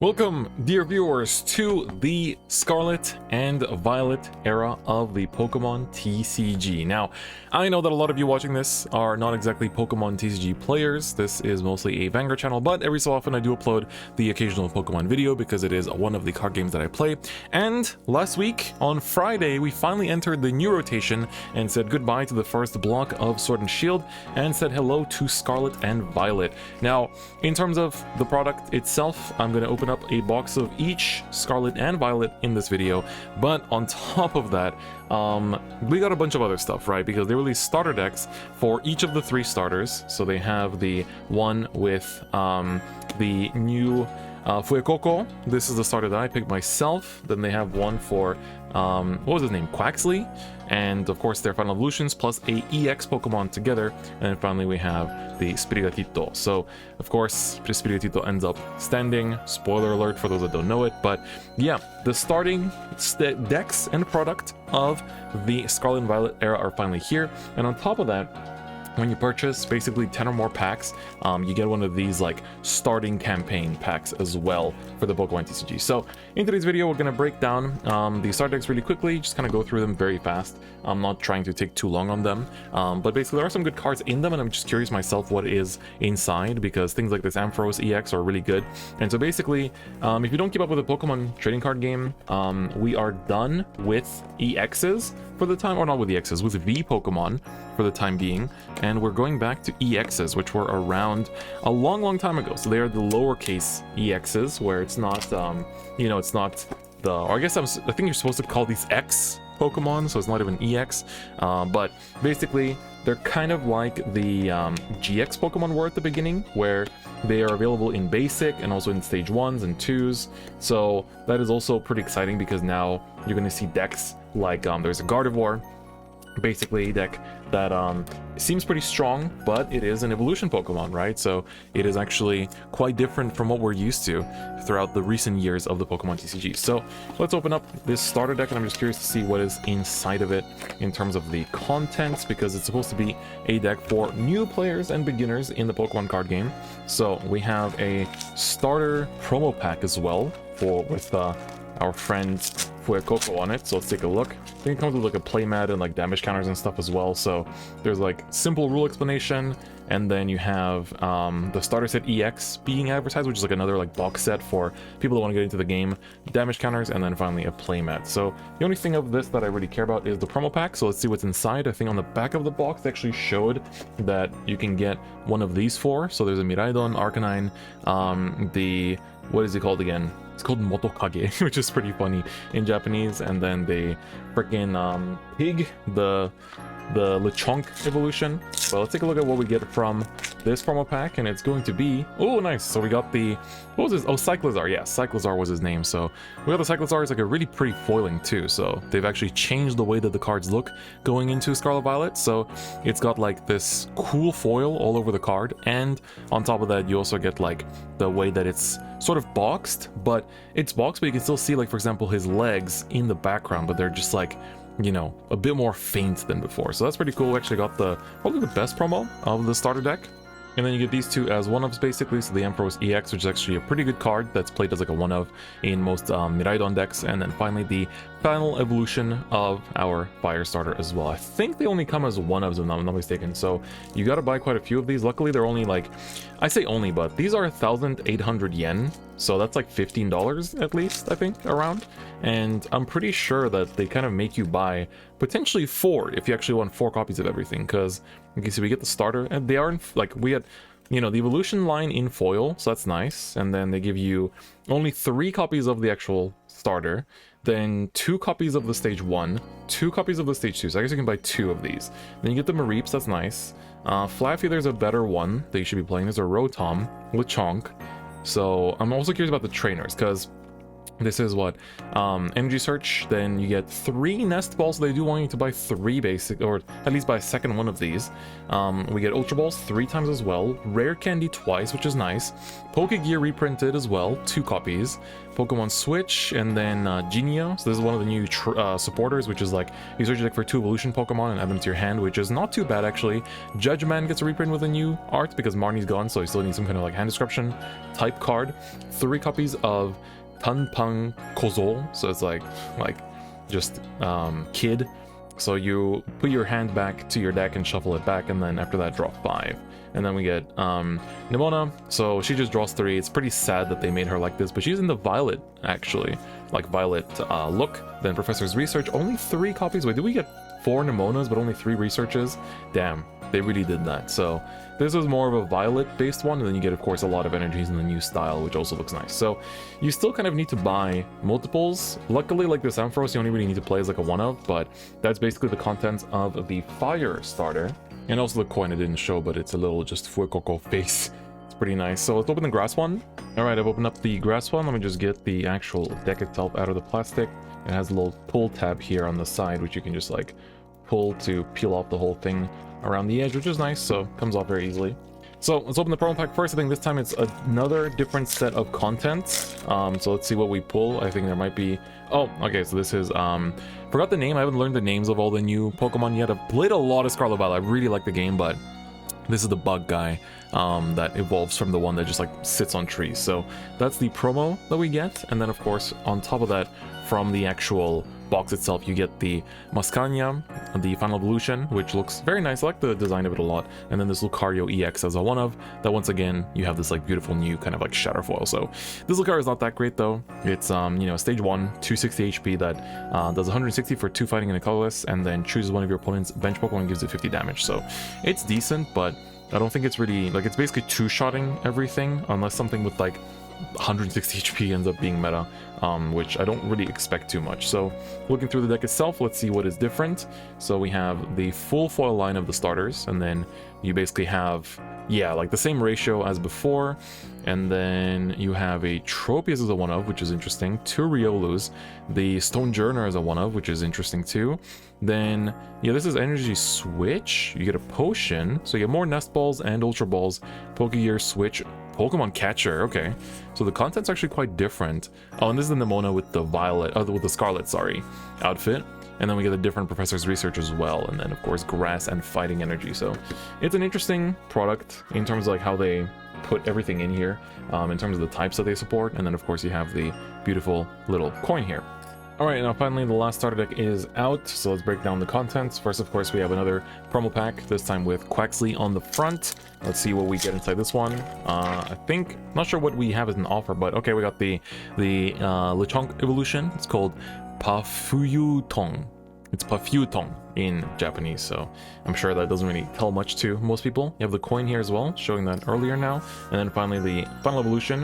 Welcome, dear viewers, to the Scarlet and Violet era of the Pokemon TCG. Now, I know that a lot of you watching this are not exactly Pokemon TCG players. This is mostly a Vanguard channel, but every so often I do upload the occasional Pokemon video because it is one of the card games that I play. And last week, on Friday, we finally entered the new rotation and said goodbye to the first block of Sword and Shield and said hello to Scarlet and Violet. Now, in terms of the product itself, I'm going to open up a box of each Scarlet and Violet in this video, but on top of that, we got a bunch of other stuff, right? Because they released starter decks for each of the three starters. So they have the one with the new Fuecoco. This is the starter that I picked myself. Then they have one for what was his name, Quaxley, and of course their final evolutions plus a EX Pokemon together. And then finally we have the Sprigatito. So of course Sprigatito ends up standing, spoiler alert for those that don't know it, but yeah, the starting decks and product of the Scarlet and Violet era are finally here. And on top of that, when you purchase basically 10 or more packs, you get one of these like starting campaign packs as well for the Pokemon TCG. So in today's video, we're going to break down the start decks really quickly, just kind of go through them very fast. I'm not trying to take too long on them, but basically there are some good cards in them, and I'm just curious myself what is inside, because things like this Ampharos EX are really good. And so basically, if you don't keep up with the Pokemon trading card game, we are done with EXs for the time, or not with EXs, with V Pokemon for the time being, and we're going back to EXs, which were around a long time ago. So they are the lowercase EXs, where it's not, you know, it's not the, or I guess I think you're supposed to call these X Pokemon, so it's not even EX, but basically they're kind of like the GX Pokemon were at the beginning, where they are available in basic and also in stage 1s and 2s. So that is also pretty exciting, because now you're going to see decks like there's a Gardevoir, basically a deck that seems pretty strong, but it is an evolution Pokemon, right? So it is actually quite different from what we're used to throughout the recent years of the Pokemon TCG. So let's open up this starter deck, and I'm just curious to see what is inside of it in terms of the contents, because it's supposed to be a deck for new players and beginners in the Pokemon card game. So we have a starter promo pack as well with our friend Fuecoco on it. So let's take a look. I think it comes with like a playmat and like damage counters and stuff as well. So there's like simple rule explanation, and then you have the starter set EX being advertised, which is like another like box set for people that want to get into the game, damage counters, and then finally a playmat. So the only thing of this that I really care about is the promo pack. So let's see what's inside. I think on the back of the box they actually showed that you can get one of these four. So there's a Miraidon, Arcanine, what is it called again? It's called Motokage, which is pretty funny in Japanese, and then the freaking pig, the Lechonk evolution. So let's take a look at what we get from this promo pack, and it's going to be, oh nice, so we got the, what was this, oh Cyclizar, yeah, Cyclizar was his name. So we got the Cyclizar. It's like a really pretty foiling too, so they've actually changed the way that the cards look going into Scarlet Violet. So it's got like this cool foil all over the card, and on top of that you also get like the way that it's sort of boxed, but it's boxed, but you can still see, like, for example, his legs in the background, but they're just like, you know, a bit more faint than before. So that's pretty cool. We actually got probably the best promo of the starter deck. And then you get these two as one-ofs basically. So the Ampharos EX, which is actually a pretty good card that's played as like a one-of in most Miraidon decks. And then finally the final evolution of our fire starter as well. I think they only come as one-ofs if I'm not mistaken. So you got to buy quite a few of these. Luckily they're only like, I say only, but these are 1,800 yen. So that's like $15 at least, I think, around. And I'm pretty sure that they kind of make you buy potentially 4 if you actually want 4 copies of everything. Because, okay, so we get the starter, and they are, like, we had, you know, the evolution line in foil, so that's nice. And then they give you only 3 copies of the actual starter, then 2 copies of the stage 1, 2 copies of the stage 2, so I guess you can buy 2 of these. Then you get the Mareeps, that's nice. Flaffy, there's a better one that you should be playing. There's a Rotom, Lechonk. So I'm also curious about the trainers, because This is what energy search. Then you get 3 nest balls. They do want you to buy 3 basic, or at least buy a second one of these. We get ultra balls 3 times as well, rare candy twice, which is nice, Pokegear reprinted as well, 2 copies, Pokemon Switch, and then Genia. So this is one of the new supporters, which is like you search like for 2 evolution Pokemon and add them to your hand, which is not too bad actually. Judgman gets a reprint with a new art because Marnie's gone, so you still need some kind of like hand description type card. 3 copies of Tanpang Kozol, so it's like just kid. So you put your hand back to your deck and shuffle it back, and then after that draw 5. And then we get Nimona, so she just draws 3. It's pretty sad that they made her like this, but she's in the Violet actually, like Violet look. Then Professor's Research, only 3 copies. Wait, did we get 4 Nimonas but only 3 researches? Damn, they really did that. So this was more of a Violet based one, and then you get of course a lot of energies in the new style, which also looks nice. So you still kind of need to buy multiples. Luckily, like this Ampharos, you only really need to play as like a 1-of, but that's basically the contents of the Fire starter. And also the coin I didn't show, but it's a little just Fuecoco face. It's pretty nice. So let's open the grass one. Alright, I've opened up the grass one. Let me just get the actual deck itself out of the plastic. It has a little pull tab here on the side, which you can just like pull to peel off the whole thing around the edge, which is nice, so comes off very easily. So let's open the promo pack first. I think this time it's another different set of contents. So let's see what we pull. I think there might be... Oh, okay, so this is... forgot the name. I haven't learned the names of all the new Pokemon yet. I've played a lot of Scarlet Violet. I really like the game, but this is the bug guy that evolves from the one that just like sits on trees. So that's the promo that we get. And then of course, on top of that, from the actual box itself, you get the Mascania, the Final Evolution, which looks very nice. I like the design of it a lot. And then this Lucario EX as a 1-of. That once again, you have this like beautiful new kind of like shatter foil. So this Lucario is not that great though. It's you know, stage 1, 260 HP that does 160 for 2 fighting and a colorless, and then chooses one of your opponent's bench Pokemon and gives it 50 damage. So it's decent, but I don't think it's really like, it's basically 2-shotting everything, unless something with like 160 HP ends up being meta, which I don't really expect too much. So looking through the deck itself, let's see what is different. So we have the full foil line of the starters, and then you basically have, yeah, like the same ratio as before. And then you have a Tropius as a 1-of, which is interesting. 2 Riolus. The Stonejourner as a 1-of, which is interesting too. Then, yeah, this is Energy Switch. You get a Potion. So you get more Nest Balls and Ultra Balls. Pokegear Switch. Pokemon Catcher, okay. So the content's actually quite different. Oh, and this is the Nimona with the Violet, with the Scarlet, sorry, outfit. And then we get a different Professor's Research as well. And then, of course, Grass and Fighting Energy. So it's an interesting product in terms of like how they put everything in here, in terms of the types that they support. And then, of course, you have the beautiful little coin here. Alright, now finally the last starter deck is out, so let's break down the contents. First, of course, we have another promo pack, this time with Quaxley on the front. Let's see what we get inside this one. I think, not sure what we have as an offer, but okay, we got the Lechonk evolution. It's called Pafuyutong. It's Pafuyutong in Japanese, so I'm sure that doesn't really tell much to most people. You have the coin here as well, showing that earlier now. And then finally the final evolution,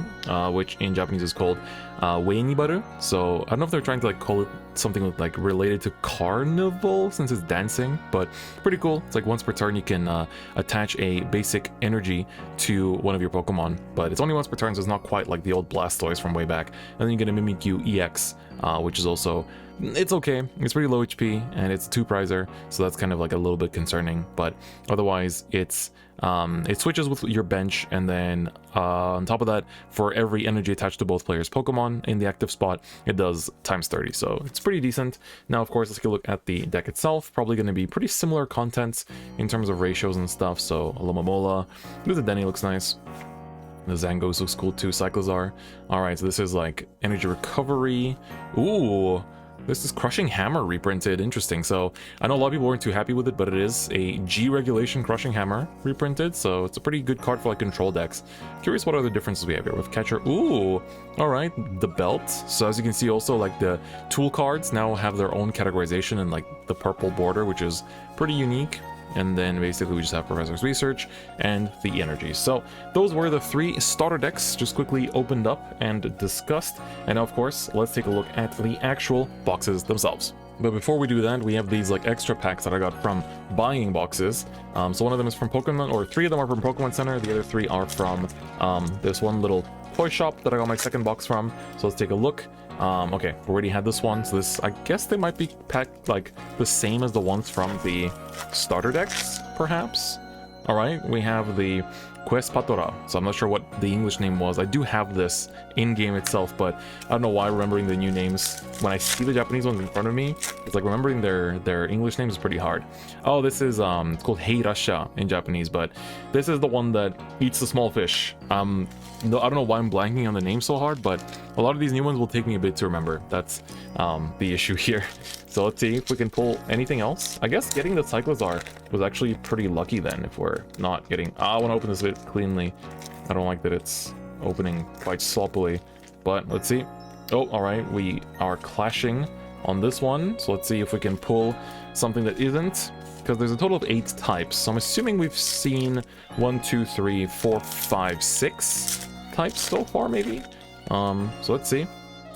which in Japanese is called Weinibaru. So I don't know if they're trying to like call it something with, like related to carnival since it's dancing, but pretty cool. It's like once per turn you can attach a basic energy to one of your Pokemon, but it's only once per turn, so it's not quite like the old Blastoise from way back. And then you get a Mimikyu EX, which is also, it's okay. It's pretty low HP and it's a 2-prizer, so that's kind of like a little bit concerning, but otherwise it's it switches with your bench, and then on top of that, for every energy attached to both players' Pokemon in the active spot, it does times 30, so it's pretty decent. Now, of course, let's take a look at the deck itself. Probably going to be pretty similar contents in terms of ratios and stuff. So Alomomola, the Denny looks nice. The Zangos looks cool too. Cyclozar. Alright, so this is like energy recovery. Ooh, this is Crushing Hammer reprinted. Interesting. So I know a lot of people weren't too happy with it, but it is a G regulation Crushing Hammer reprinted. So it's a pretty good card for like control decks. Curious what other differences we have here with Catcher. Ooh, alright, the belt. So as you can see, also like the tool cards now have their own categorization and like the purple border, which is pretty unique. And then basically we just have Professor's Research and the energies. So those were the 3 starter decks just quickly opened up and discussed. And now, of course, let's take a look at the actual boxes themselves. But before we do that, we have these like extra packs that I got from buying boxes. So one of them is from Pokemon, or 3 of them are from Pokemon Center. The other 3 are from this one little toy shop that I got my second box from. So let's take a look. Okay, we already had this one, so this, I guess they might be packed like the same as the ones from the starter decks, perhaps. All right, we have the Quest Patora, so I'm not sure what the English name was. I do have this in-game itself, but I don't know why remembering the new names when I see the Japanese ones in front of me. It's like remembering their English names is pretty hard. Oh, this is it's called Heirasha in Japanese, but this is the one that eats the small fish. No, I don't know why I'm blanking on the name so hard, but a lot of these new ones will take me a bit to remember. That's the issue here. So let's see if we can pull anything else. I guess getting the Cyclozar was actually pretty lucky then, if we're not getting... I want to open this a bit cleanly. I don't like that it's opening quite sloppily, but let's see. Oh, all right, we are clashing on this one. So let's see if we can pull something that isn't, because there's a total of 8 types. So I'm assuming we've seen 1, 2, 3, 4, 5, 6 types so far, maybe. So let's see.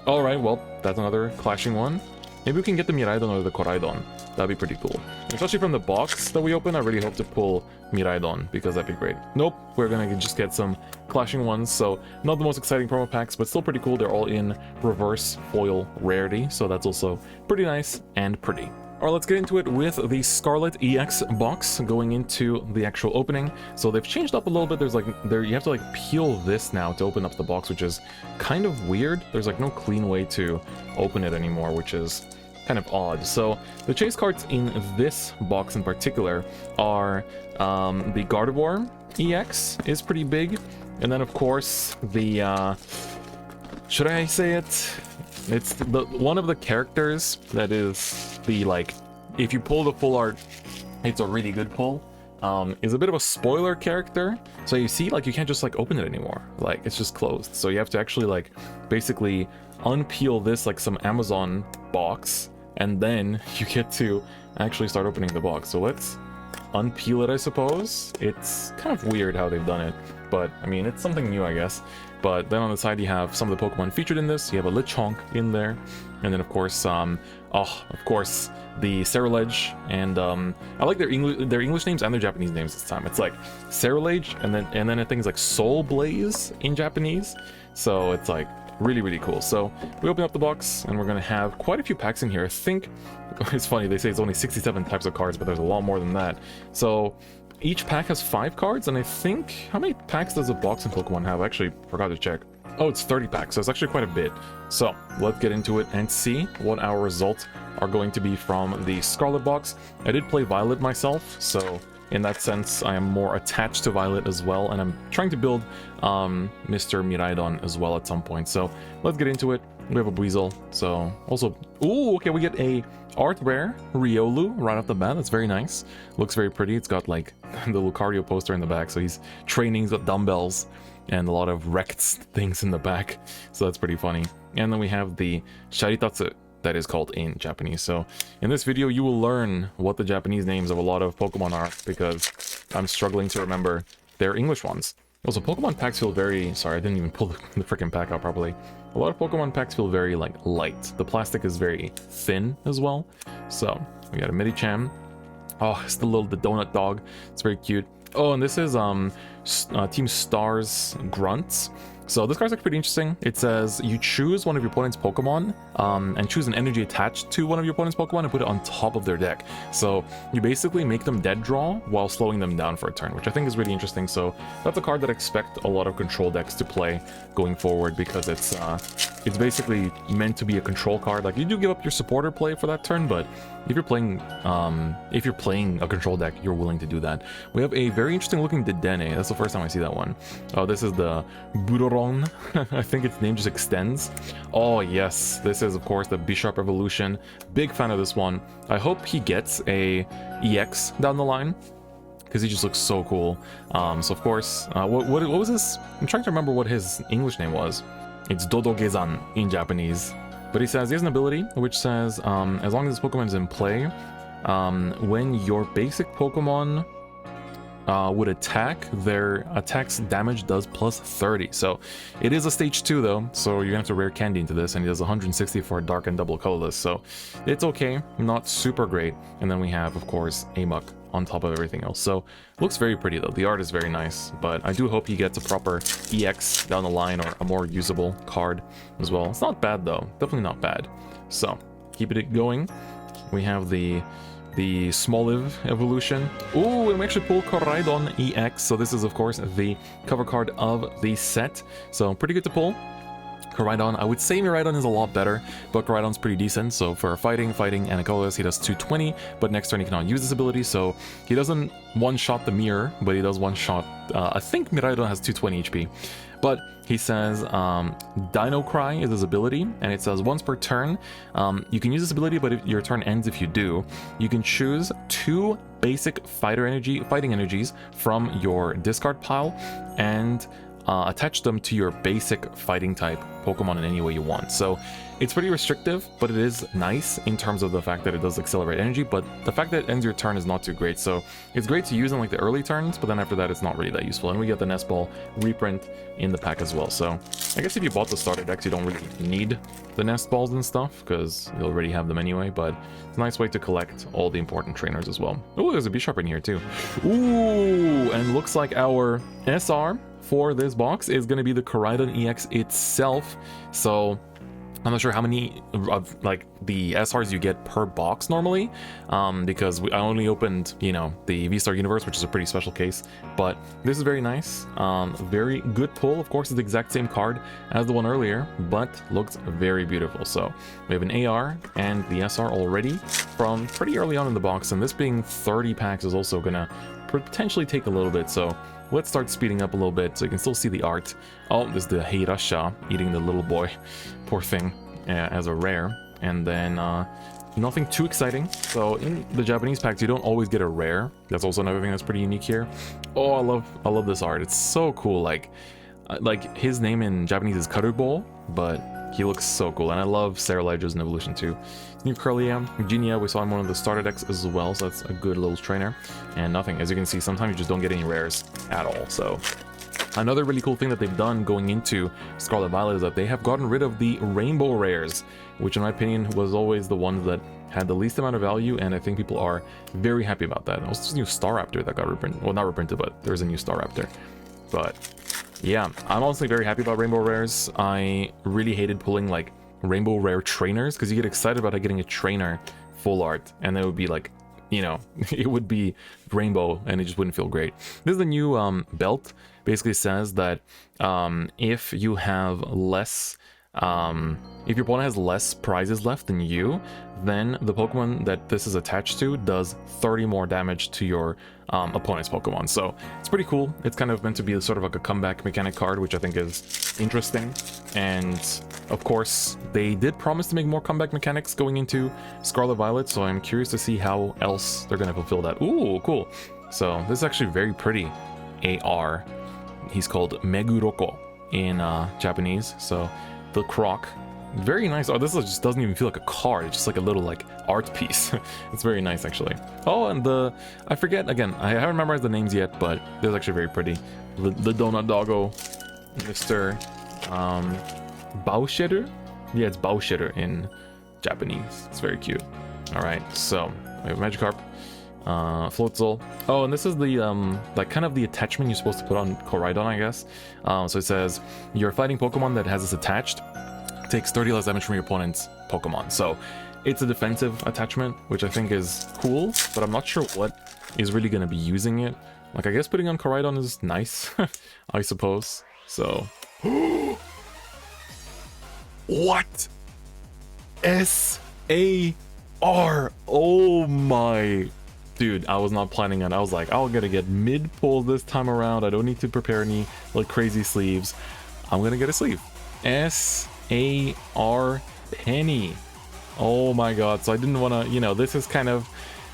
All right, well, that's another clashing one. Maybe we can get the Miraidon or the Koraidon. That'd be pretty cool. Especially from the box that we open, I really hope to pull Miraidon, because that'd be great. Nope, we're gonna just get some clashing ones, so not the most exciting promo packs, but still pretty cool. They're all in reverse foil rarity, so that's also pretty nice and pretty. Alright, let's get into it with the Scarlet EX box, going into the actual opening. So they've changed up a little bit. There's like, you have to like peel this now to open up the box, which is kind of weird. There's like no clean way to open it anymore, which is kind of odd. So the chase cards in this box in particular are the Gardevoir EX is pretty big. And then of course the, should I say it? It's the one of the characters that is the, like, if you pull the full art, it's a really good pull. Is a bit of a spoiler character. So you see, like, you can't just like open it anymore. Like, it's just closed. So you have to actually like basically unpeel this like some Amazon box, and then you get to actually start opening the box. So let's unpeel it, I suppose. It's kind of weird how they've done it, but I mean, it's something new, I guess. But then on the side you have some of the Pokemon featured in this. You have a Lechonk in there, and then of course, the Cerulege, and I like their English names and their Japanese names this time. It's like Cerulege, and then I think it's like Soul Blaze in Japanese. So it's like really cool. So we open up the box, and we're gonna have quite a few packs in here. I think it's funny, they say it's only 67 types of cards, but there's a lot more than that. So each pack has 5 cards, and I think, how many packs does a box in Pokemon have? I actually forgot to check. Oh, it's 30 packs, so it's actually quite a bit. So let's get into it and see what our results are going to be from the Scarlet box. I did play Violet myself, so in that sense I am more attached to Violet as well, and I'm trying to build Mr. Miraidon as well at some point. So let's get into it. We have a Buizel, so also, ooh, okay, we get a art rare Riolu right off the bat. That's very nice. Looks very pretty. It's got like the little cardio poster in the back, so he's training with dumbbells and a lot of wrecked things in the back, so that's pretty funny. And then we have the Sharitatsu, that is called in Japanese. So in this video you will learn what the Japanese names of a lot of Pokemon are, because I'm struggling to remember their English ones. Also, Pokemon packs feel very... Sorry, I didn't even pull the freaking pack out properly. A lot of Pokemon packs feel very, like, light. The plastic is very thin as well. So, we got a Medicham. Oh, it's the donut dog. It's very cute. Oh, and this is Team Star's Grunts. So this card's like pretty interesting. It says you choose one of your opponent's Pokemon and choose an energy attached to one of your opponent's Pokemon and put it on top of their deck. So you basically make them dead draw while slowing them down for a turn, which I think is really interesting. So that's a card that I expect a lot of control decks to play going forward, because it's basically meant to be a control card. Like, you do give up your supporter play for that turn, but if you're playing a control deck, you're willing to do that. We have a very interesting looking Dedenne. That's the first time I see that one. Oh, this is the Budoron. I think its name just extends. Oh yes, this is of course the Bisharp Evolution. Big fan of this one. I hope he gets a EX down the line, because he just looks so cool. So of course, what was this? I'm trying to remember what his English name was. It's Dodogezan in Japanese. But he says he has an ability which says, as long as this Pokemon is in play, when your basic Pokemon would attack, their attack's damage does plus 30. So it is a stage 2 though, so you're gonna have to rare candy into this, and he does 160 for dark and double colorless, so it's okay, not super great. And then we have, of course, Amok on top of everything else. So looks very pretty though. The art is very nice, but I do hope he gets a proper EX down the line, or a more usable card as well. It's not bad though, definitely not bad. So keep it going. We have the Smoliv evolution. Ooh, and we actually pull Koraidon EX. So this is of course the cover card of the set. So pretty good to pull. Koraidon, I would say Miraidon is a lot better, but Koraidon's pretty decent. So for fighting, and Colorless, he does 220, but next turn he cannot use this ability, so he doesn't one-shot the mirror, but he does one-shot, I think Miraidon has 220 HP. But he says Dino Cry is his ability, and it says once per turn, you can use this ability, but if your turn ends if you do, you can choose 2 basic fighting energies from your discard pile, and attach them to your basic fighting type Pokemon in any way you want. So it's pretty restrictive, but it is nice in terms of the fact that it does accelerate energy, but the fact that it ends your turn is not too great. So it's great to use in like the early turns, but then after that it's not really that useful. And we get the Nest Ball reprint in the pack as well. So I guess if you bought the starter decks, you don't really need the Nest Balls and stuff, because you'll already have them anyway, but it's a nice way to collect all the important trainers as well. Oh, there's a Bisharp in here too. Ooh, and looks like our SR for this box is going to be the Koraidon EX itself. So I'm not sure how many of like the SRs you get per box normally, because I only opened, you know, the V-Star Universe, which is a pretty special case, but this is very nice. Very good pull. Of course, it's the exact same card as the one earlier, but looks very beautiful. So we have an AR and the SR already from pretty early on in the box, and this being 30 packs is also gonna potentially take a little bit. So let's start speeding up a little bit so you can still see the art. Oh, this is the Heirasha eating the little boy. Poor thing, as a rare. And then nothing too exciting. So in the Japanese packs, you don't always get a rare. That's also another thing that's pretty unique here. Oh, I love this art. It's so cool. Like his name in Japanese is Karubol, but he looks so cool. And I love Saralage's in Evolution too. New Curlia, Genia, we saw in one of the starter decks as well, so that's a good little trainer. And nothing, as you can see, sometimes you just don't get any rares at all. So another really cool thing that they've done going into Scarlet Violet is that they have gotten rid of the rainbow rares, which in my opinion was always the ones that had the least amount of value, and I think people are very happy about that. Also, this new Staraptor that got reprinted, well, not reprinted, but there's a new Staraptor. But yeah, I'm honestly very happy about rainbow rares. I really hated pulling like rainbow rare trainers, because you get excited about getting a trainer full art, and it would be like, you know, it would be rainbow and it just wouldn't feel great. This is the new belt. Basically says that if you have less, if your opponent has less prizes left than you, then the Pokemon that this is attached to does 30 more damage to your opponent's Pokemon. So it's pretty cool. It's kind of meant to be sort of like a comeback mechanic card, which I think is interesting. And of course, they did promise to make more comeback mechanics going into Scarlet Violet, so I'm curious to see how else they're going to fulfill that. Ooh, cool. So this is actually very pretty. AR. He's called Meguroko in Japanese. So the Croc. Very nice. Oh, this just doesn't even feel like a card. It's just like a little like art piece. It's very nice actually. Oh, and I forget again. I haven't memorized the names yet, but this is actually very pretty. The Donut Doggo, Mr. Baushitter. Yeah, it's Baushitter in Japanese. It's very cute. All right, so we have Magikarp, Floatzel. Oh, and this is the like kind of the attachment you're supposed to put on Koraidon, I guess. So it says you're fighting Pokemon that has this attached takes 30 less damage from your opponent's Pokemon. So it's a defensive attachment, which I think is cool, but I'm not sure what is really going to be using it. Like, I guess putting on Koraidon is nice, I suppose. So what? S-A-R. Oh my. Dude, I was not planning on. I was like, I'm gonna get mid pulls this time around. I don't need to prepare any like crazy sleeves. I'm gonna get a sleeve. S-A-R Penny. Oh my god. So I didn't want to, you know, this is kind of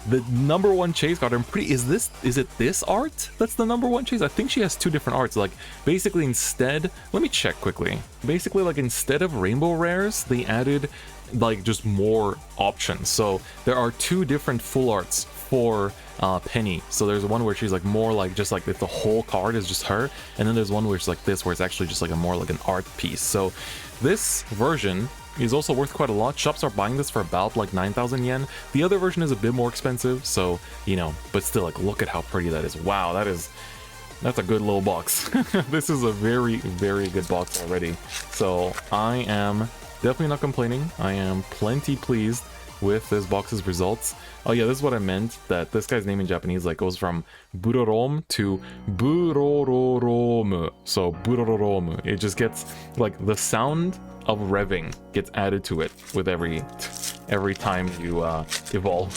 the number one chase card. I'm pretty, is it this art that's the number one chase? I think she has two different arts. Like basically instead, let me check quickly. Basically, like instead of rainbow rares, they added like just more options. So there are two different full arts for Penny. So there's one where she's like more like just like if the whole card is just her, and then there's one where it's like this, where it's actually just like a more like an art piece. So this version is also worth quite a lot. Shops are buying this for about like 9,000 yen. The other version is a bit more expensive, so you know, but still, like, look at how pretty that is. Wow, that's a good little box. This is a very, very good box already. So I am definitely not complaining. I am plenty pleased with this box's results. Oh yeah, this is what I meant, that this guy's name in Japanese like goes from Burorom to Burororom. So Burororom. It just gets like the sound of revving gets added to it with every time you evolve.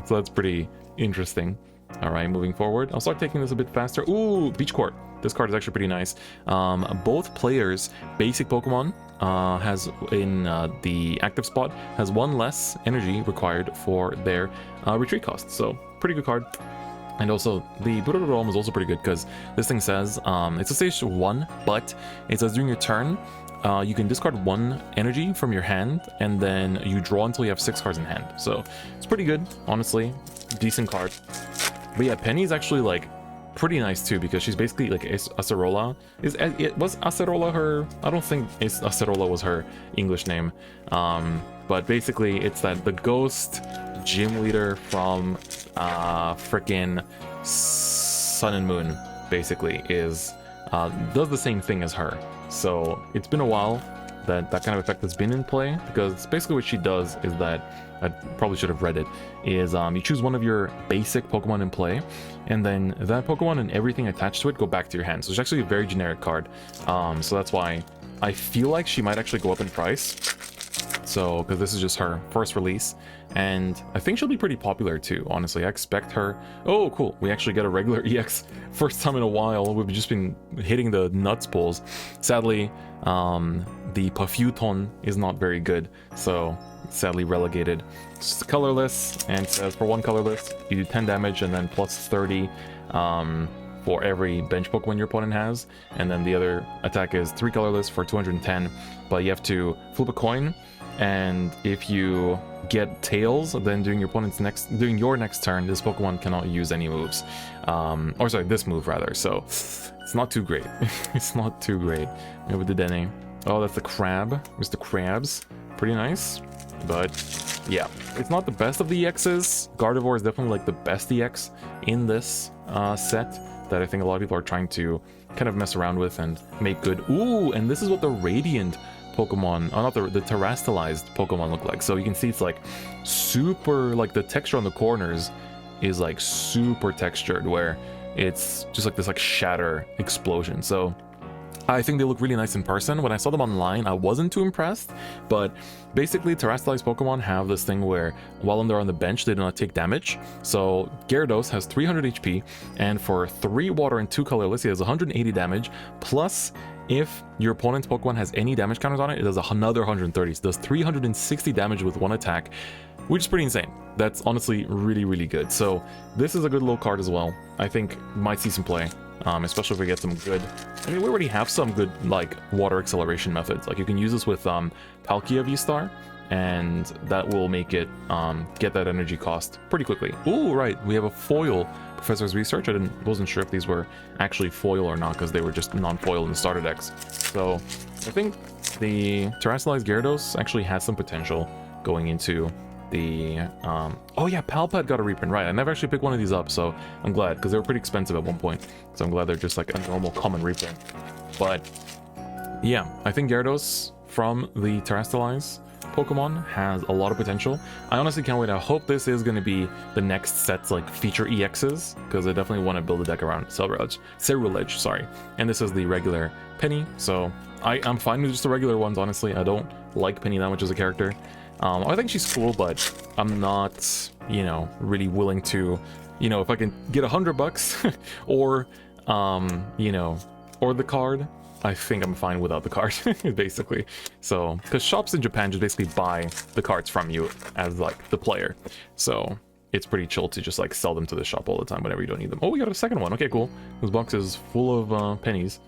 So that's pretty interesting. All right, moving forward. I'll start taking this a bit faster. Ooh, Beach Court. This card is actually pretty nice. Both players' basic Pokemon has in the active spot has one less energy required for their retreat cost. So pretty good card. And also the Burororom is also pretty good because this thing says it's a stage 1, but it says during your turn you can discard 1 energy from your hand, and then you draw until you have 6 cards in hand. So it's pretty good, honestly. Decent card. But yeah, Penny's actually like pretty nice too, because she's basically like Acerola. Was Acerola her? I don't think Acerola was her English name. But basically it's that the ghost gym leader from frickin' Sun and Moon basically is does the same thing as her. So it's been a while that kind of effect has been in play, because basically what she does is that, I probably should have read it, is you choose one of your basic Pokemon in play, and then that Pokemon and everything attached to it go back to your hand. So it's actually a very generic card. So that's why I feel like she might actually go up in price. So, because this is just her first release, and I think she'll be pretty popular too, honestly. I expect her... Oh, cool. We actually get a regular EX first time in a while. We've just been hitting the nuts pulls. Sadly, the Paffuton is not very good, so sadly relegated. It's colorless, and says for 1 colorless, you do 10 damage and then plus 30 for every bench Pokemon your opponent has. And then the other attack is 3 colorless for 210, but you have to flip a coin, and if you get tails, then during your next turn, this Pokemon cannot use any moves. Or sorry, this move rather. So it's not too great. It's not too great. Maybe the Dene. Oh, that's the Crab, Mr. Krabs. Pretty nice. But yeah, it's not the best of the EXs. Gardevoir is definitely like the best EX in this set that I think a lot of people are trying to kind of mess around with and make good. Ooh, and this is what the Radiant Pokemon, not the terastallized Pokemon look like. So you can see it's like super, like the texture on the corners is like super textured, where it's just like this like shatter explosion. So I think they look really nice in person. When I saw them online, I wasn't too impressed, but basically terastallized Pokemon have this thing where while they're on the bench, they do not take damage. So Gyarados has 300 HP, and for 3 water and 2 colorless, he has 180 damage, plus if your opponent's Pokemon has any damage counters on it, it does another 130. So it does 360 damage with 1 attack, which is pretty insane. That's honestly really, really good. So this is a good little card as well. I think might see some play, especially if we get some good... I mean, we already have some good, like, water acceleration methods. Like, you can use this with Palkia V-Star, and that will make it get that energy cost pretty quickly. Ooh, right, we have a foil Professor's Research. Wasn't sure if these were actually foil or not, because they were just non-foil in the starter decks. So I think the terastallized Gyarados actually has some potential going into the oh yeah, Palpad got a reprint, right? I never actually picked one of these up, so I'm glad, because they were pretty expensive at one point, so I'm glad they're just like a normal common reprint. But yeah, I think Gyarados from the terastallized Pokemon has a lot of potential. I honestly can't wait. I hope this is going to be the next set's like feature EXs, because I definitely want to build a deck around Cerulege, sorry. And this is the regular Penny, so I'm fine with just the regular ones, honestly. I don't like Penny that much as a character. I think she's cool, but I'm not, you know, really willing to, you know, if I can get $100 or, you know, or the card, I think I'm fine without the card, basically. So, because shops in Japan just basically buy the cards from you as, like, the player. So, it's pretty chill to just, like, sell them to the shop all the time whenever you don't need them. Oh, we got a second one. Okay, cool. This box is full of pennies.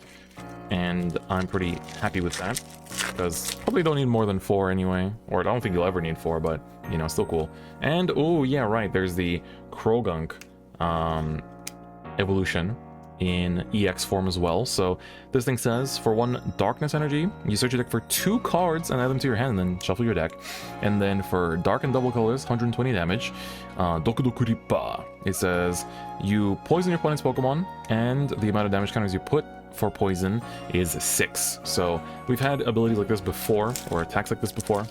And I'm pretty happy with that, because probably don't need more than 4 anyway. Or I don't think you'll ever need 4, but, you know, still cool. And, oh, yeah, right, there's the Krogunk evolution in EX form as well. So this thing says, for 1 darkness energy, you search your deck for 2 cards and add them to your hand, and then shuffle your deck. And then for dark and double colors, 120 damage. Doku Doku Rippa. It says, you poison your opponent's Pokemon, and the amount of damage counters you put for poison is 6. So we've had abilities like this before, or attacks like this before,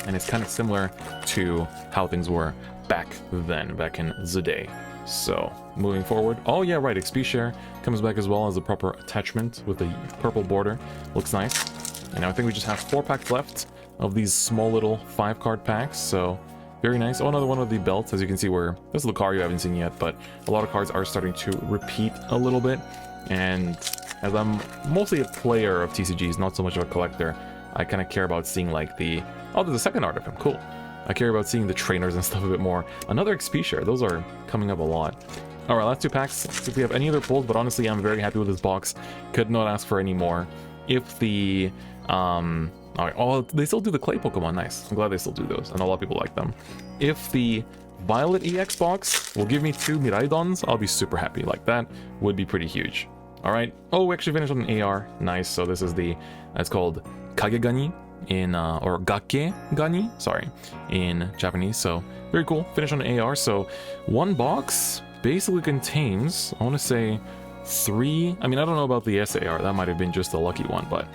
and it's kind of similar to how things were back then, back in the day. So moving forward, oh yeah, right, XP share comes back as well as a proper attachment with a purple border. Looks nice. And now I think we just have 4 packs left of these small little 5-card packs, so very nice. Oh, another one of the belts. As you can see, where this is Lucario, I haven't seen yet, but a lot of cards are starting to repeat a little bit. And as I'm mostly a player of TCGs, not so much of a collector, I kind of care about seeing like the... Oh, there's a second art of him, cool. I care about seeing the trainers and stuff a bit more. Another XP share, those are coming up a lot. Alright, last 2 packs. Let's see if we have any other pulls, but honestly, I'm very happy with this box. Could not ask for any more. If the... Alright, oh, they still do the clay Pokemon, nice. I'm glad they still do those, and a lot of people like them. If the Violet EX box will give me 2 Miraidons, I'll be super happy. Like, that would be pretty huge. Alright, oh, we actually finished on an AR, nice. So this is the... It's called Kagegani in or Gake Gani, sorry, in Japanese. So very cool. Finish on an AR. So 1 box basically contains, I want to say 3. I mean, I don't know about the SAR, that might have been just a lucky one, but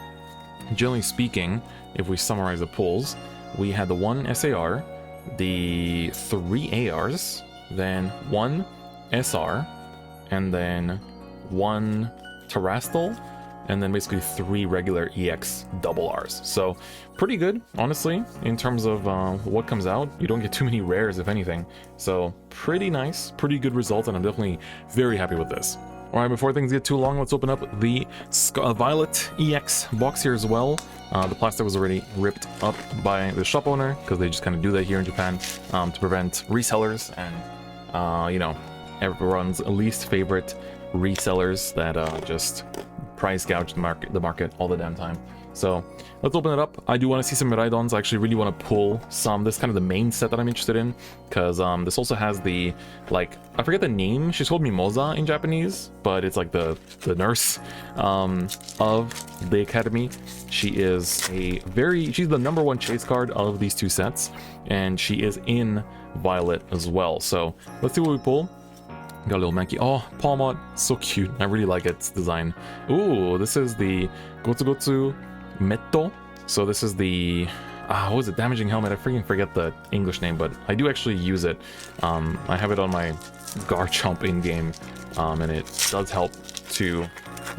generally speaking, if we summarize the pulls, we had the 1 SAR, the 3 ARs, then 1 SR, and then 1 Terastal, and then basically 3 regular EX double Rs. So pretty good, honestly, in terms of what comes out. You don't get too many rares, if anything. So pretty nice, pretty good results, and I'm definitely very happy with this. Alright, before things get too long, let's open up the Violet EX box here as well. The plastic was already ripped up by the shop owner, because they just kind of do that here in Japan to prevent resellers and, you know, everyone's least favorite resellers that just price gouge the market all the damn time. So let's open it up. I do want to see some Miraidons. I actually really want to pull some. This is kind of the main set that I'm interested in, because this also has the, like, I forget the name. She's called Mimosa in Japanese, but it's like the nurse of the academy. She is she's the #1 chase card of these 2 sets, and she is in Violet as well. So let's see what we pull. Got a little Mankey. Oh, Palmot, so cute. I really like its design. Ooh, this is the Gotsugotsu Metto. So this is the, what was it, Damaging Helmet. I freaking forget the English name, but I do actually use it. I have it on my Garchomp in-game, and it does help to,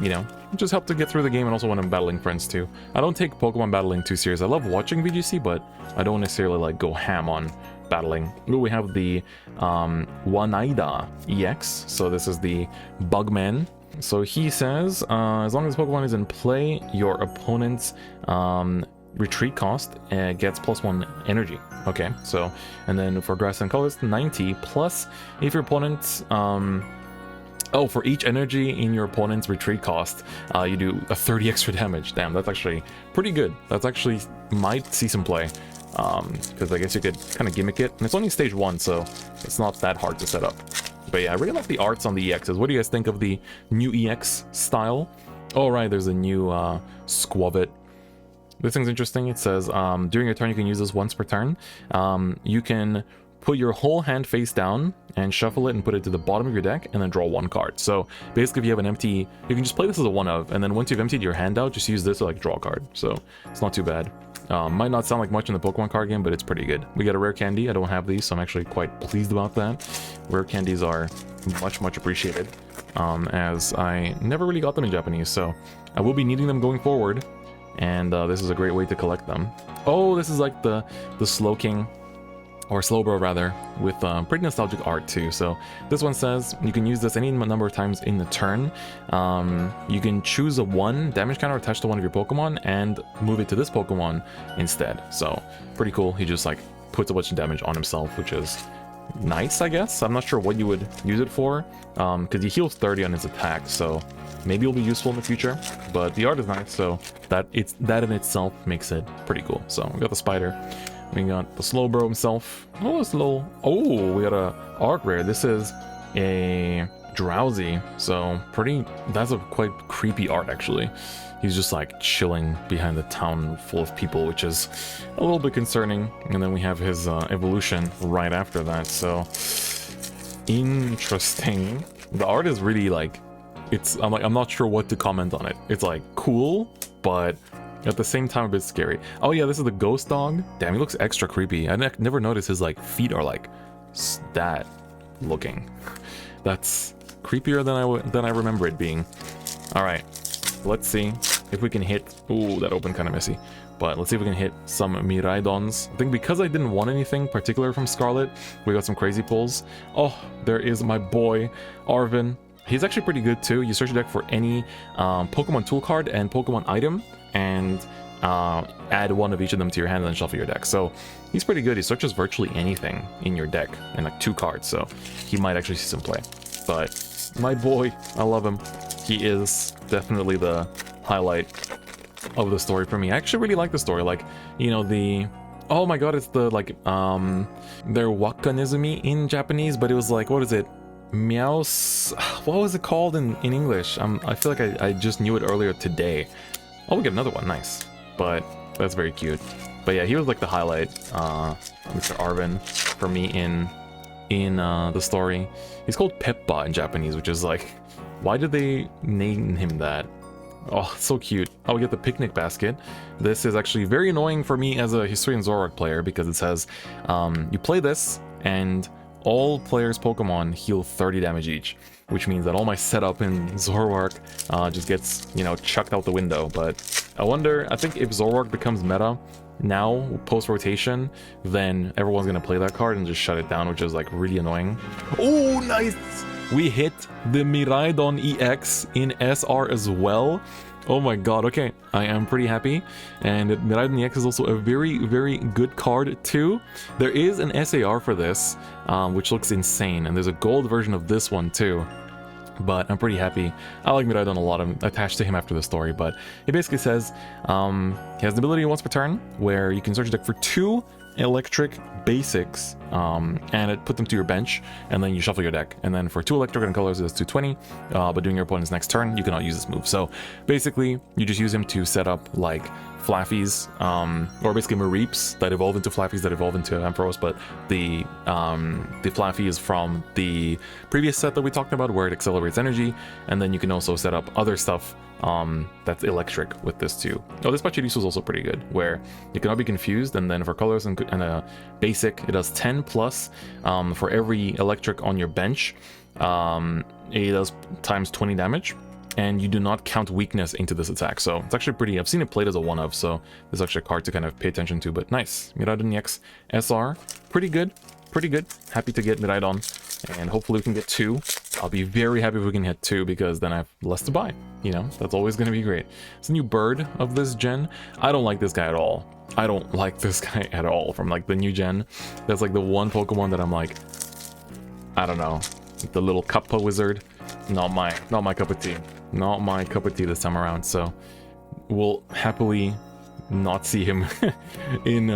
you know, just help to get through the game, and also when I'm battling friends too. I don't take Pokemon battling too serious. I love watching VGC, but I don't necessarily like go ham on battling. Ooh, we have the Wanaida EX. So this is the Bugman. So he says, as long as Pokemon is in play, your opponent's retreat cost gets +1 energy. Okay, so, and then for Grass and Colors, 90, plus if your opponent's for each energy in your opponent's retreat cost, you do a 30 extra damage. Damn, that's actually pretty good. That's actually might see some play. Because I guess you could kind of gimmick it. And it's only stage 1, so it's not that hard to set up. But yeah, I really like the arts on the EXs. What do you guys think of the new EX style? Oh, right, there's a new Squavit. This thing's interesting. It says, during your turn, you can use this once per turn. You can put your whole hand face down and shuffle it and put it to the bottom of your deck and then draw 1 card. So basically, if you have an empty, you can just play this as a 1-of, and then once you've emptied your hand out, just use this to like draw a card. So it's not too bad. Might not sound like much in the Pokemon card game, but it's pretty good. We got a rare candy. I don't have these, so I'm actually quite pleased about that. Rare candies are much appreciated, as I never really got them in Japanese, so I will be needing them going forward, and this is a great way to collect them. Oh, this is like the Slowking, or Slowbro rather, with pretty nostalgic art too. So this one says you can use this any number of times in the turn. You can choose a 1 damage counter attached to one of your Pokemon and move it to this Pokemon instead. So pretty cool. He just like puts a bunch of damage on himself, which is nice, I guess. I'm not sure what you would use it for, because he heals 30 on his attack, so maybe it'll be useful in the future. But the art is nice, so that in itself makes it pretty cool. So we got the spider. We got the Slowbro himself. Oh, it's a little... Oh, we got a art rare. This is a Drowsy. So that's a quite creepy art actually. He's just like chilling behind the town full of people, which is a little bit concerning. And then we have his evolution right after that. So interesting. The art is really like, I'm not sure what to comment on it. It's like cool, but at the same time a bit scary. Oh yeah, this is the ghost dog. Damn, he looks extra creepy. I never noticed his like feet are like that looking. That's creepier than I remember it being. All right, let's see if we can hit. Ooh, that opened kind of messy. But let's see if we can hit some Miraidons. I think because I didn't want anything particular from Scarlet, we got some crazy pulls. Oh, there is my boy, Arven. He's actually pretty good too. You search your deck for any Pokemon tool card and Pokemon item, and add one of each of them to your hand and then shuffle your deck. So he's pretty good. He searches virtually anything in your deck and like 2 cards, so he might actually see some play. But my boy, I love him. He is definitely the highlight of the story for me. I actually really like the story. Like, you know, oh my god, it's the like they're Wakanizumi in Japanese, but it was like, what is it? Meows, what was it called in English? I feel like I just knew it earlier today. Oh, we get another one, nice. But that's very cute. But yeah, he was like the highlight, Mr. Arven, for me in the story. He's called Peppa in Japanese, which is like, why did they name him that? Oh, so cute. Oh, we get the picnic basket. This is actually very annoying for me as a Hisuian Zoroark player, because it says you play this and all players' Pokemon heal 30 damage each, which means that all my setup in Zoroark just gets, you know, chucked out the window. But I think if Zoroark becomes meta now, post-rotation, then everyone's gonna play that card and just shut it down, which is like really annoying. Oh, nice! We hit the Miraidon EX in SR as well. Oh my god, okay, I am pretty happy. And Miraidon EX is also a very, very good card too. There is an SAR for this, which looks insane, and there's a gold version of this one too. But I'm pretty happy. I like Miraidon a lot. I'm attached to him after the story, but it basically says he has the ability once per turn where you can search your deck for 2 electric basics and put them to your bench, and then you shuffle your deck, and then for 2 electric and colors it does 220, but during your opponent's next turn you cannot use this move. So basically you just use him to set up like Flaffies, or basically Mareeps that evolve into Flaffies that evolve into Ampharos, but the Flaffy is from the previous set that we talked about where it accelerates energy, and then you can also set up other stuff that's electric with this too. Oh, this Pachirisu is also pretty good, where you cannot be confused, and then for colors and a basic, it does 10 plus for every electric on your bench. It does times 20 damage, and you do not count weakness into this attack. So it's actually pretty, I've seen it played as a 1-of, so there's actually a card to kind of pay attention to, but nice. Miraidon EX SR, pretty good, pretty good. Happy to get Miraidon, and hopefully we can get 2. I'll be very happy if we can hit 2, because then I have less to buy. You know, that's always going to be great. It's a new bird of this gen. I don't like this guy at all. I don't like this guy at all from like the new gen. That's like the one Pokemon that I'm like, I don't know, the little Kappa wizard. Not my cup of tea. Not my cup of tea this time around. So we'll happily not see him in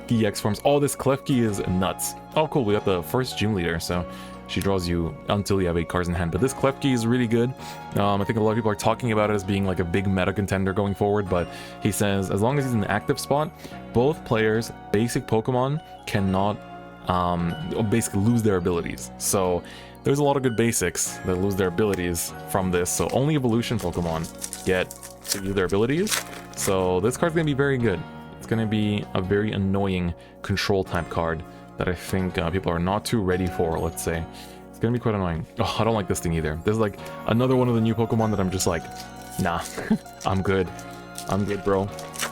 EX forms. Oh, this Klefki is nuts. Oh, cool. We got the first gym leader, so she draws you until you have 8 cards in hand. But this Klefki is really good. I think a lot of people are talking about it as being like a big meta contender going forward, but he says as long as he's in the active spot, both players' basic Pokemon cannot basically lose their abilities. So there's a lot of good basics that lose their abilities from this, so only evolution Pokemon get to use their abilities. So this card's gonna be very good. It's gonna be a very annoying control type card that I think people are not too ready for, let's say. It's gonna be quite annoying. Oh, I don't like this thing either. This is like another one of the new Pokemon that I'm just like, nah, I'm good. I'm good, bro.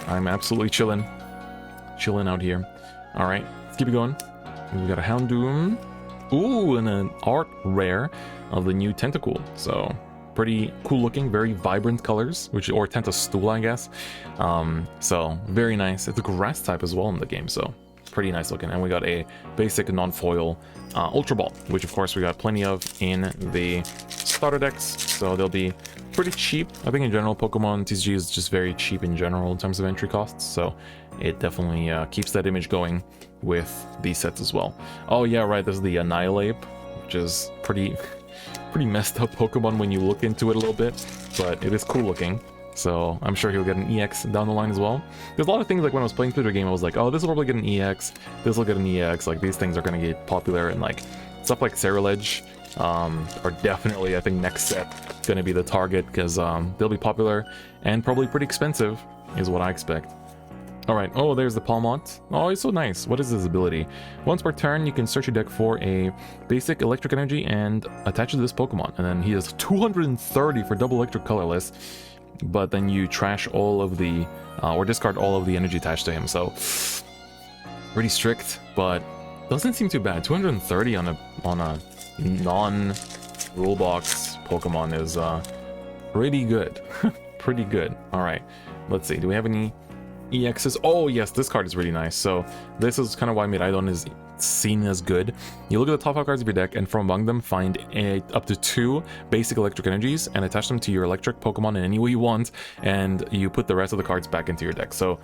I'm absolutely chilling out here. All right, let's keep it going. We got a Houndoom. Ooh, and an art rare of the new Tentacool. So pretty cool looking, very vibrant colors, or Tentastool, I guess. So very nice. It's a grass type as well in the game, so pretty nice looking. And we got a basic non-foil Ultra Ball, which of course we got plenty of in the starter decks, so they'll be pretty cheap. I think in general Pokemon TCG is just very cheap in general in terms of entry costs, so it definitely keeps that image going with these sets as well. Oh yeah, right, this is the Annihilate which is pretty messed up Pokemon when you look into it a little bit, but it is cool looking. So I'm sure he'll get an EX down the line as well. There's a lot of things like when I was playing through the game, I was like, oh, this will probably get an EX, this will get an EX, like these things are going to get popular, and like stuff like Ceruledge are definitely, I think, next set going to be the target, because they'll be popular and probably pretty expensive is what I expect. Alright, oh, there's the Palmont. Oh, he's so nice. What is his ability? Once per turn, you can search your deck for a basic electric energy and attach it to this Pokemon. And then he has 230 for double electric colorless, but then you trash all of the, or discard all of the energy attached to him. So, pretty strict, but doesn't seem too bad. 230 on a non-rule box Pokemon is pretty good. Pretty good. Alright, let's see. Do we have any EXs? Oh yes, this card is really nice. So this is kind of why Miraidon is seen as good. You look at the top 5 cards of your deck, and from among them find up to 2 basic electric energies and attach them to your electric Pokemon in any way you want, and you put the rest of the cards back into your deck. So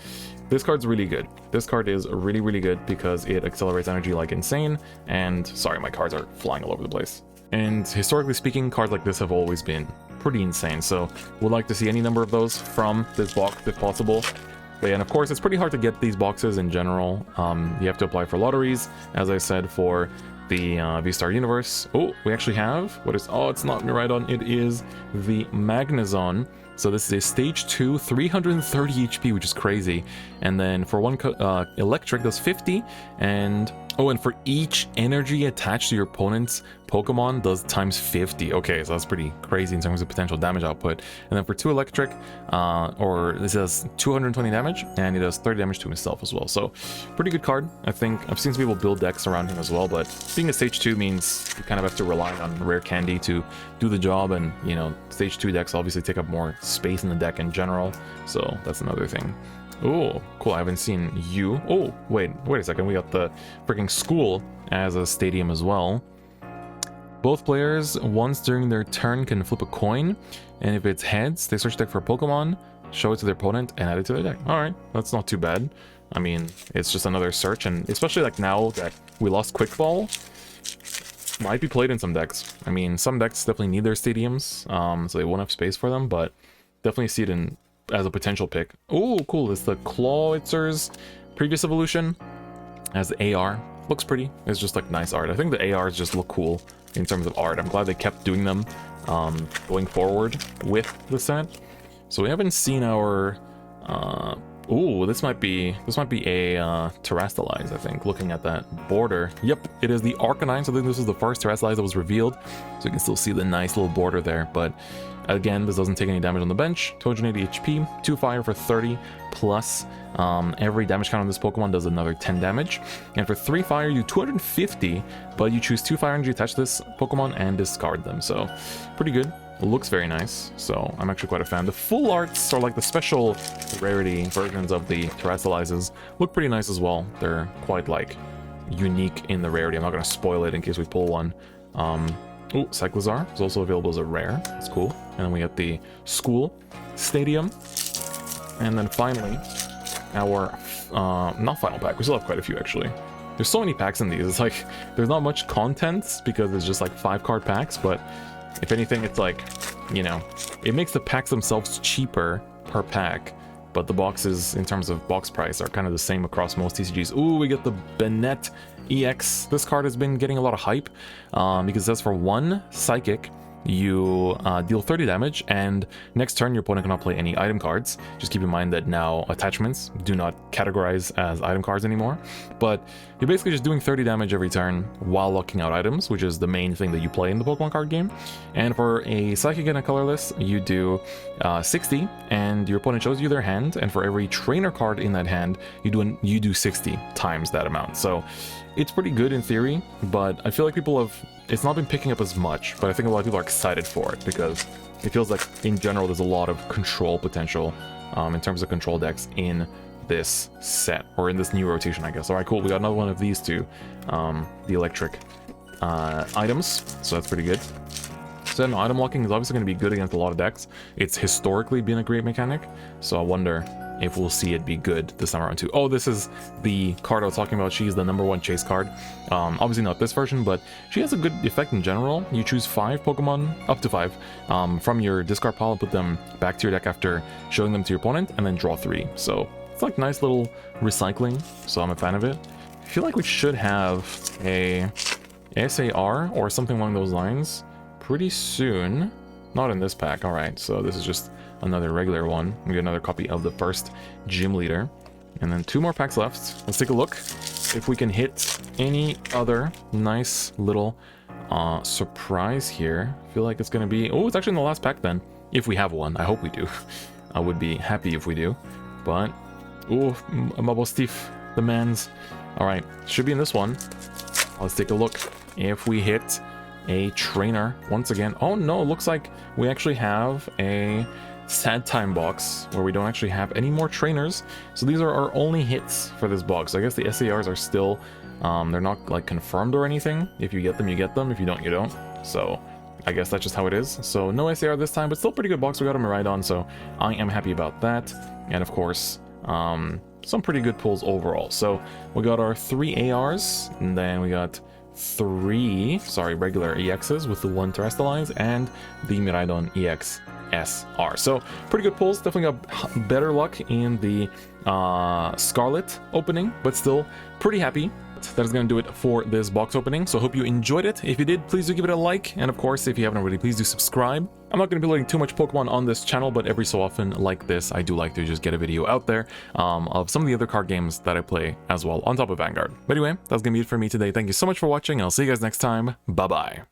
this card's really good. This card is really good because it accelerates energy like insane, and sorry, my cards are flying all over the place. And historically speaking, cards like this have always been pretty insane, so we'd like to see any number of those from this box if possible. And of course, it's pretty hard to get these boxes in general. You have to apply for lotteries, as I said, for the V-Star Universe. Oh, we actually have, what is, oh, it's not Miraidon, it is the Magnezone. So this is a stage 2, 330 HP, which is crazy. And then for one electric, does 50, and oh, and for each energy attached to your opponent's Pokemon does times 50. Okay, so that's pretty crazy in terms of potential damage output. And then for 2 electric, or this does 220 damage, and it does 30 damage to himself as well. So pretty good card. I think I've seen some people build decks around him as well, but being a stage 2 means you kind of have to rely on rare candy to do the job, and you know, stage 2 decks obviously take up more space in the deck in general, so that's another thing. Oh, cool, I haven't seen you. Oh, wait a second, we got the freaking school as a stadium as well. Both players, once during their turn, can flip a coin, and if it's heads, they search deck for a Pokemon, show it to their opponent, and add it to their deck. Alright, that's not too bad. I mean, it's just another search, and especially like now that we lost Quick Ball, might be played in some decks. I mean, some decks definitely need their stadiums, so they won't have space for them, but definitely see it in as a potential pick. Oh, cool, it's the Clawitzer's previous evolution as the AR. Looks pretty. It's just like nice art. I think the ARs just look cool in terms of art. I'm glad they kept doing them going forward with the set. So we haven't seen our ooh, this might be a Terrastalize, I think, looking at that border. Yep, it is the Arcanine, so I think this was the first Terrastalize that was revealed, so you can still see the nice little border there. But again, this doesn't take any damage on the bench. 280 HP, 2 fire for 30, plus every damage count on this Pokemon does another 10 damage. And for 3 fire, you do 250, but you choose 2 fire energy, attach this Pokemon, and discard them. So pretty good. It looks very nice, so I'm actually quite a fan. The full arts, or like the special rarity versions of the Terrastalizes, look pretty nice as well. They're quite like unique in the rarity. I'm not going to spoil it in case we pull one. Oh, Cyclizar is also available as a rare. That's cool. And then we got the School Stadium. And then finally, our, not final pack, we still have quite a few actually. There's so many packs in these, it's like, there's not much content because it's just like 5-card packs, but if anything, it's like, you know, it makes the packs themselves cheaper per pack, but the boxes, in terms of box price, are kind of the same across most TCGs. Ooh, we get the Bennett EX. This card has been getting a lot of hype because it says for 1 Psychic, you deal 30 damage, and next turn your opponent cannot play any item cards. Just keep in mind that now attachments do not categorize as item cards anymore, but you're basically just doing 30 damage every turn while locking out items, which is the main thing that you play in the Pokemon card game. And for a Psychic and a colorless, you do 60, and your opponent shows you their hand, and for every trainer card in that hand, you do 60 times that amount. So it's pretty good in theory, but I feel like it's not been picking up as much, but I think a lot of people are excited for it because it feels like in general there's a lot of control potential in terms of control decks in this set, or in this new rotation, I guess. Alright, cool, we got another one of these two, the electric items, so that's pretty good. So no, item locking is obviously going to be good against a lot of decks. It's historically been a great mechanic, so I wonder if we'll see it be good this time around too. Oh, this is the card I was talking about. She's the #1 chase card. Obviously not this version, but she has a good effect in general. You choose 5 Pokemon, up to 5, from your discard pile and put them back to your deck after showing them to your opponent, and then draw 3. So it's like nice little recycling, so I'm a fan of it. I feel like we should have a SAR or something along those lines pretty soon. Not in this pack. Alright, so this is just another regular one. We get another copy of the first gym leader. And then 2 more packs left. Let's take a look if we can hit any other nice little surprise here. I feel like it's going to be... Oh, it's actually in the last pack then. If we have one. I hope we do. I would be happy if we do. But... Oh, Mabo Steve. The man's... Alright, should be in this one. Let's take a look. If we hit a trainer once again. Oh no, it looks like we actually have a sad time box where we don't actually have any more trainers. So these are our only hits for this box. So I guess the SARs are still, they're not like confirmed or anything. If you get them, you get them. If you don't, you don't. So I guess that's just how it is. So no SAR this time, but still pretty good box. We got them right on, so I am happy about that. And of course, some pretty good pulls overall. So we got our 3 ARs, and then we got 3 regular EXs with the 1 Terrestrialize and the Miraidon EX SR. So pretty good pulls. Definitely got better luck in the Scarlet opening, but still pretty happy. That is going to do it for this box opening, so hope you enjoyed it. If you did, please do give it a like, and of course, if you haven't already, please do subscribe. I'm not going to be loading too much Pokemon on this channel, but every so often, like this, I do like to just get a video out there of some of the other card games that I play as well, on top of Vanguard. But anyway, that's going to be it for me today. Thank you so much for watching, and I'll see you guys next time. Bye-bye.